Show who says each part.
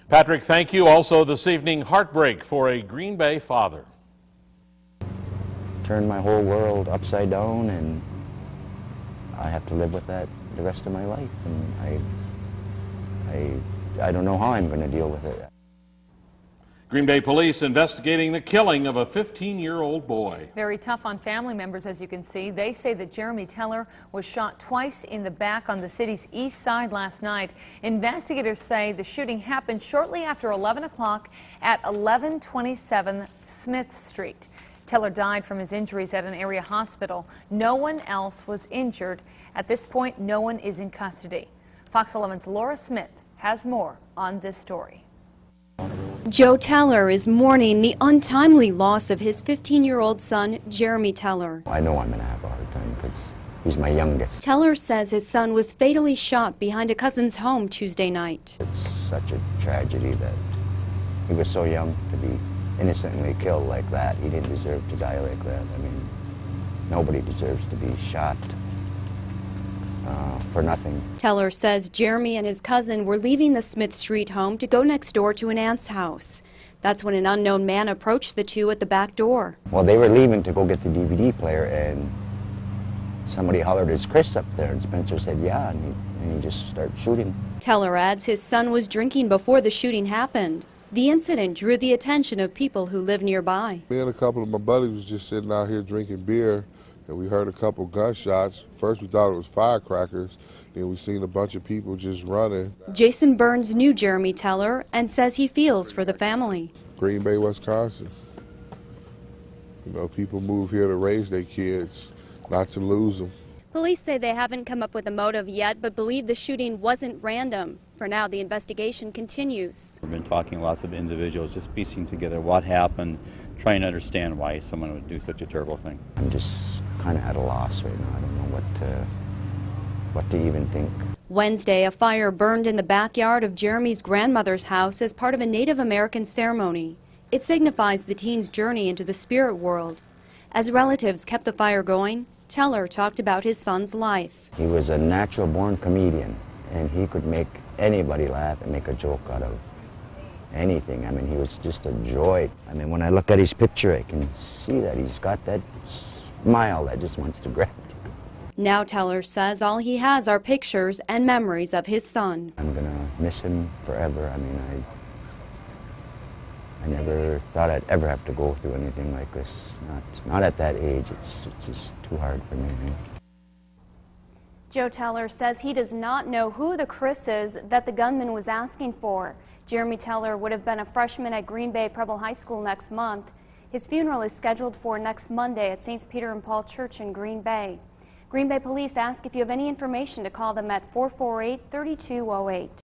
Speaker 1: Patrick, thank you. Also this evening, heartbreak for a Green Bay father.
Speaker 2: Turned my whole world upside down, and I have to live with that the rest of my life. And I don't know how I'm going to deal with it.
Speaker 1: Green Bay police investigating the killing of a 15-year-old boy.
Speaker 3: Very tough on family members, as you can see. They say that Jeremy Teller was shot twice in the back on the city's east side last night. Investigators say the shooting happened shortly after 11 o'clock at 1127 Smith Street. Teller died from his injuries at an area hospital. No one else was injured. At this point, no one is in custody. Fox 11's Laura Smith has more on this story.
Speaker 4: Joe Teller is mourning the untimely loss of his 15-year-old son, Jeremy Teller.
Speaker 2: I know I'm going to have a hard time because he's my youngest.
Speaker 4: Teller says his son was fatally shot behind a cousin's home Tuesday night.
Speaker 2: It's such a tragedy that he was so young to be innocently killed like that. He didn't deserve to die like that. I mean, nobody deserves to be shot for nothing.
Speaker 4: Teller says Jeremy and his cousin were leaving the Smith Street home to go next door to an aunt's house. That's when an unknown man approached the two at the back door.
Speaker 2: Well, they were leaving to go get the DVD player, and somebody hollered, "Is Chris up there?" And Spencer said, "Yeah," and he just started shooting.
Speaker 4: Teller adds his son was drinking before the shooting happened. The incident drew the attention of people who live nearby.
Speaker 5: Me and a couple of my buddies was just sitting out here drinking beer, and we heard a couple gunshots. First we thought it was firecrackers, then we seen a bunch of people just running.
Speaker 4: Jason Burns knew Jeremy Teller and says he feels for the family.
Speaker 5: Green Bay, Wisconsin. You know, people move here to raise their kids, not to lose them.
Speaker 4: Police say they haven't come up with a motive yet, but believe the shooting wasn't random. For now, the investigation continues.
Speaker 6: We've been talking to lots of individuals, just piecing together what happened, trying to understand why someone would do such a terrible thing.
Speaker 2: I'm just kind of at a loss right now. I don't know what to even think.
Speaker 4: Wednesday, a fire burned in the backyard of Jeremy's grandmother's house as part of a Native American ceremony. It signifies the teen's journey into the spirit world. As relatives kept the fire going, Teller talked about his son's life.
Speaker 2: He was a natural-born comedian, and he could make anybody laugh and make a joke out of anything. I mean, he was just a joy. I mean, when I look at his picture, I can see that he's got that smile that just wants to grab you.
Speaker 4: Now Teller says all he has are pictures and memories of his son.
Speaker 2: I'm going to miss him forever. I mean, I never thought I'd ever have to go through anything like this. Not at that age. It's just too hard for me.
Speaker 4: Joe Teller says he does not know who the Chris is that the gunman was asking for. Jeremy Teller would have been a freshman at Green Bay Preble High School next month. His funeral is scheduled for next Monday at St. Peter and Paul Church in Green Bay. Green Bay police ask if you have any information to call them at 448-3208.